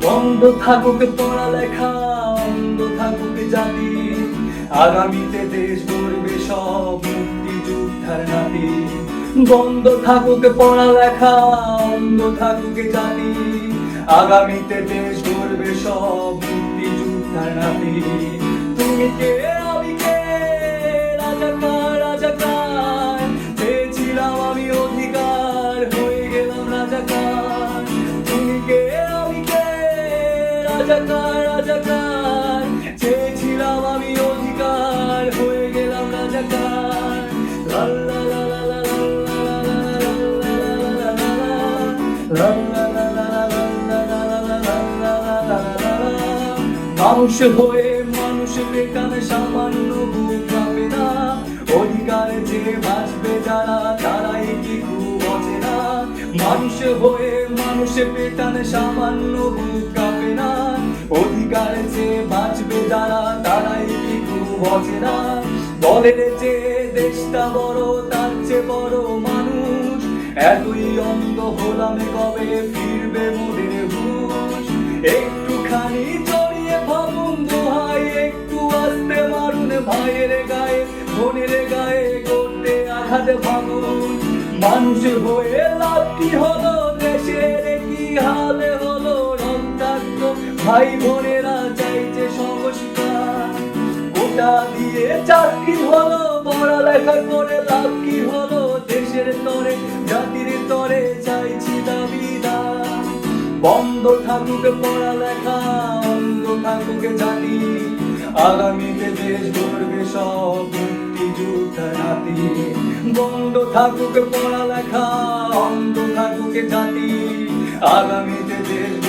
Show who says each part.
Speaker 1: বন্ধ থাকুক পড়ালেখা, অন্ধ থাকুক জাতি, আগামীতে দেশ গড়বে সব মুক্তিযোদ্ধার নাতি। বন্ধ থাকুক পড়ালেখা, অন্ধ থাকুক জাতি, আগামীতে দেশ গড়বে সব মুক্তিযোদ্ধার নাতি। তুমি কে আমি কে, রাজাকার রাজাকার, চেয়েছিলাম আমি অধিকার, হয়ে গেলাম রাজাকার। তুমি কে আমি কে, রাজাকার রাজাকার, চেয়েছিলাম আমি অধিকার, হয়ে গেলাম রাজাকার। লা লা লা লা লা লা লা লা লা লা। মানুষ হয়ে মানুষ বেকার সামান্য বুক কাঁপে না, অধিকারে যে বাঁচবে যারা তারাই কি খুব অচেনা। মানুষ হয়ে মানুষ বেকার সামান্য বুক কাঁপে না, অধিকারে যে বাঁচবে যারা তারাই কি খুব অচেনা। দলের যে দেশটা বড় তার চেয়ে বড় মানুষ, এতই অন্ধ হলাম কবে ফিরবে মোদের হুঁশ। একটুখানি জড়িয়ে ভাবুন দোহাই, একটু আস্তে মারুন ভাইয়ের গায়ে বোনের গায়ে, করতে আঘাত ভাঙুন। মানুষ হয়ে লাভ কি হলো, দেশের কি হালে হলো, রক্তাক্ত ভাই বোনেরা চাইছে সংস্কার। গোটা দিয়ে চাকরি হলো, পড়ালেখা করে লাভ কি হলো, দেশের তরে জাতির তরে চাইছি দাবিদার। বন্ধ থাকুক পড়ালেখা, অন্ধ থাকুক জাতি, আগামীতে দেশ গড়বে সব মুক্তিযোদ্ধার নাতি। বন্ধ থাকুক পড়ালেখা, অন্ধ থাকুক জাতি, আগামীতে দেশ